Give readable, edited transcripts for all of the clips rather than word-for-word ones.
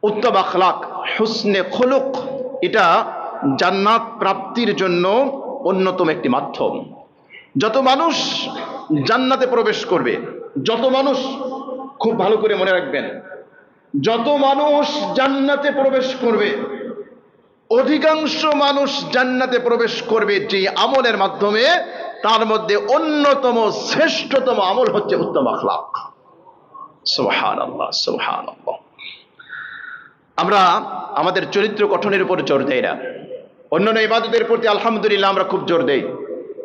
উত্তম আখলাক, হুসনে খুলুক, এটা জান্নাত প্রাপ্তির জন্য অন্যতম একটি মাধ্যম। যত মানুষ জান্নাতে প্রবেশ করবে, যত মানুষ, খুব ভালো করে মনে রাখবেন, যত মানুষ জান্নাতে প্রবেশ করবে, অধিকাংশ মানুষ জান্নাতে প্রবেশ করবে যে আমলের মাধ্যমে, তার মধ্যে অন্যতম শ্রেষ্ঠতম আমল হচ্ছে উত্তম আখলাক। সুবহানাল্লাহ, সুবহানাল্লাহ। আমরা আমাদের চরিত্র গঠনের উপর জোর দেই না, অন্যান্য ইবাদতের প্রতি আলহামদুলিল্লাহ আমরা খুব জোর দেই,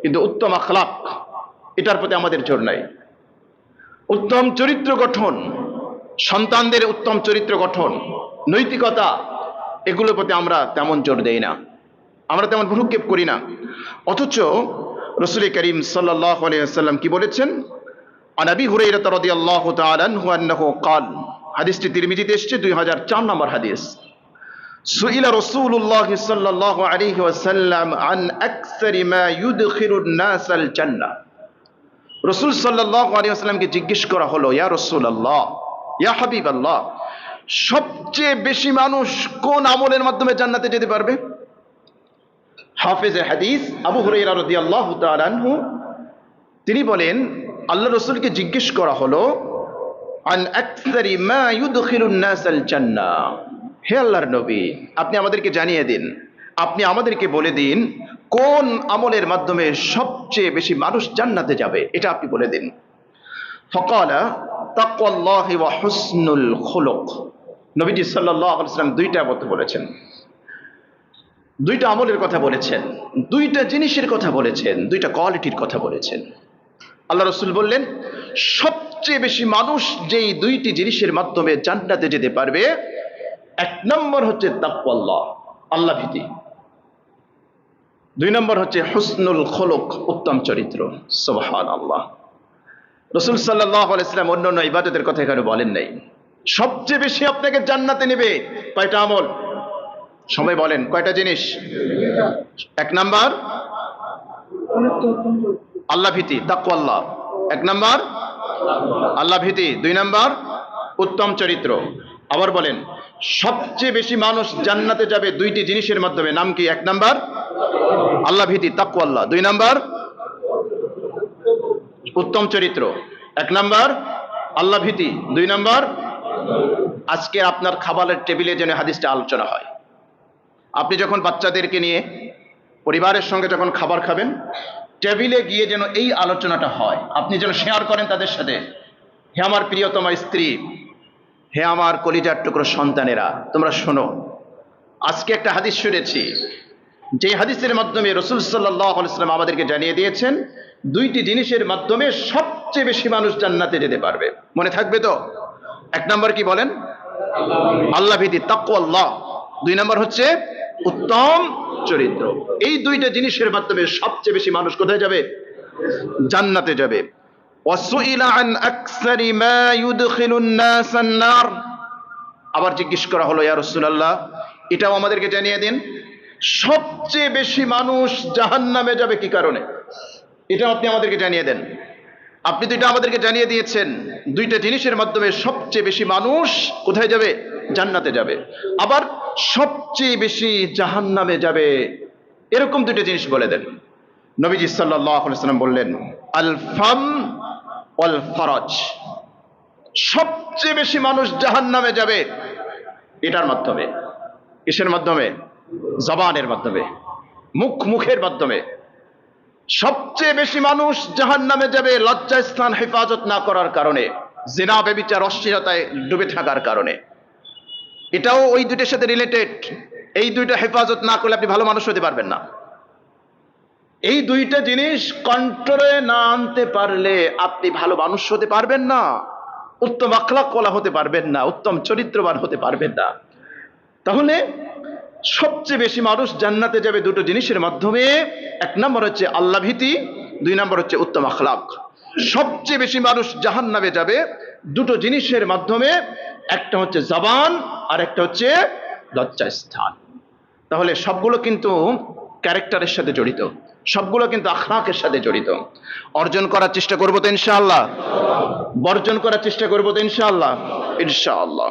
কিন্তু উত্তম আখলাক এটার প্রতি আমাদের জোর নাই। উত্তম চরিত্র গঠন, সন্তানদের উত্তম চরিত্র গঠন, নৈতিকতা, এগুলোর প্রতি আমরা তেমন জোর দেই না, আমরা তেমন ভ্রুক্ষেপ করি না। অথচ রাসূল করিম সাল্লাল্লাহু আলাইহি ওয়াসাল্লাম কি বলেছেন? আন আবি হুরায়রা রাদিয়াল্লাহু তাআলা আনহু আন্নাহু ক্বাল, হাদিসটি তিরমিজিতে এসেছে, 2004 নম্বর হাদিস। সুইলা রাসূলুল্লাহ সাল্লাল্লাহু আলাইহি ওয়াসাল্লাম আন আকসারি মা ইউদখিলুন নাস আল জান্নাহ। রাসূল সাল্লাল্লাহু আলাইহি ওয়াসাল্লামকে জিজ্ঞেস করা হলো, ইয়া রাসূলুল্লাহ, ইয়া হাবিবাল্লাহ, সবচেয়ে বেশি মানুষ কোন আমলের মাধ্যমে জান্নাতে যেতে পারবে? হাফেজে হাদিস আবু হুরায়রা রাদিয়াল্লাহু তাআলা আনহু তিনি বলেন, আল্লাহ রাসূলকে জিজ্ঞেস করা হলো, আন আকসারি মা ইউদখিলুন নাস আল জান্নাহ, হে আল্লাহর নবী, আপনি আমাদেরকে জানিয়ে দিন, আপনি আমাদেরকে বলে দিন, কোন আমলের মাধ্যমে সবচেয়ে বেশি মানুষ জান্নাতে যাবে, এটা আপনি বলে দিন। ফাকালা তাকওয়াল্লাহি ওয়া হুসনুল খুলুক। নবীজি সাল্লাল্লাহু আলাইহি ওয়াসাল্লাম দুইটা কথা বলেছেন, দুইটা আমলের কথা বলেছেন, দুইটা জিনিসের কথা বলেছেন, দুইটা কোয়ালিটির কথা বলেছেন। আল্লাহ রাসূল বললেন, সবচেয়ে বেশি মানুষ যেই দুইটি জিনিসের মাধ্যমে জান্নাতে যেতে পারবে, এক নম্বর হচ্ছে তাকওয়াল্লাহ, আল্লাহ ভীতি, দুই নম্বর হচ্ছে হুসনুল খুলুক, উত্তম চরিত্র। সুবহানাল্লাহ। রাসূল সাল্লাল্লাহু আলাইহি ওয়াসাল্লাম অন্যান্য ইবাদতের কথা এখানে বলেন নাই। সবচেয়ে বেশি আপনাকে জান্নাতে নেবে কয়টা আমল? সবাই বলেন, কয়টা জিনিস? এক নাম্বার আল্লাহ ভীতি, তাকওয়াল্লাহ। এক নাম্বার আল্লাহ ভীতি, দুই নাম্বার উত্তম চরিত্র। আবার বলেন, সবচেয়ে বেশি মানুষ জান্নাতে যাবে দুইটি জিনিসের মাধ্যমে, নাম কি? এক নাম্বার আল্লাহ ভীতি, তাকওয়াল্লাহ, দুই নাম্বার উত্তম চরিত্র। এক নাম্বার আল্লাহ ভীতি, দুই নাম্বার। আজকে আপনার খাবারের টেবিলে যেন হাদিসটা আলোচনা হয়। আপনি যখন বাচ্চাদেরকে নিয়ে পরিবারের সঙ্গে যখন খাবার খাবেন, টেবিলে গিয়ে যেন এই আলোচনাটা হয়, আপনি যেন শেয়ার করেন তাদের সাথে, হে আমার প্রিয়তমা স্ত্রী, হে আমার কলিজার টুকরো সন্তানেরা, তোমরা শোনো, আজকে একটা হাদিস শুনেছি, যে হাদিসের মাধ্যমে রাসূল সাল্লাল্লাহু আলাইহি ওয়াসাল্লাম আমাদেরকে জানিয়ে দিয়েছেন দুইটি জিনিসের মাধ্যমে সবচেয়ে বেশি মানুষ জান্নাতে যেতে পারবে। মনে থাকবে তো? এক নম্বর কি বলেন? আল্লাহ ভীতি, তাকওয়াল্লাহ। দুই নম্বর হচ্ছে উত্তম চরিত্র। এই দুইটা জিনিসের মাধ্যমে সবচেয়ে বেশি মানুষ কোথায় যাবে? জান্নাতে যাবে। ওয়াসুইলা আন আকসারি মা ইউদখিলুন নাস আন-নার। আবার জিজ্ঞেস করা হলো, ইয়া রাসূলুল্লাহ, এটাও আমাদেরকে জানিয়ে দিন, সবচেয়ে বেশি মানুষ জাহান্নামে যাবে কি কারণে? এটা আপনি আমাদেরকে জানিয়ে দেন। আপনি তো এটা আমাদেরকে জানিয়ে দিয়েছেন, দুইটা জিনিসের মাধ্যমে সবচেয়ে বেশি মানুষ কোথায় যাবে? জান্নাতে যাবে। আবার সবচেয়ে বেশি জাহান্নামে যাবে, এরকম দুইটা জিনিস বলে দেন। নবীজি সাল্লাল্লাহু আলাইহি ওয়াসাল্লাম বললেন, আল ফাম ওয়াল ফারাজ। সবচেয়ে বেশি মানুষ জাহান্নামে যাবে এটার মাধ্যমে। কিসের মাধ্যমে? জবানের মাধ্যমে, মুখের মাধ্যমে। সবচেয়ে বেশি মানুষ জাহান্নামে যাবে লজ্জাস্থান হেফাজত না করার কারণে, জিনা, ব্যভিচার, অশ্লীলতায় ডুবে থাকার কারণে। এটাও ওই দুইটার সাথে রিলেটেড। এই দুইটা হেফাজত না করলে আপনি ভালো মানুষ হতে পারবেন না। এই দুইটা জিনিস কন্ট্রোলে না আনতে পারলে আপনি ভালো মানুষ হতে পারবেন না, উত্তম আখলাকওয়ালা হতে পারবেন না, উত্তম চরিত্রবান হতে পারবেন না। তাহলে সবচেয়ে বেশি মানুষ জান্নাতে যাবে দুটো জিনিসের মাধ্যমে। এক নম্বর হচ্ছে আল্লাহ ভীতি, দুই নম্বর হচ্ছে উত্তম আখলাক। সবচেয়ে বেশি মানুষ জাহান্নামে যাবে দুটো জিনিসের মাধ্যমে, একটা হচ্ছে জবান আর একটা হচ্ছে লজ্জাস্থান। তাহলে সবগুলো কিন্তু ক্যারেক্টারের সাথে জড়িত, সবগুলো কিন্তু আখলাকের সাথে জড়িত। অর্জন করার চেষ্টা করবো তো ইনশাআল্লাহ, বর্জন করার চেষ্টা করবো তো ইনশাআল্লাহ, ইনশাআল্লাহ।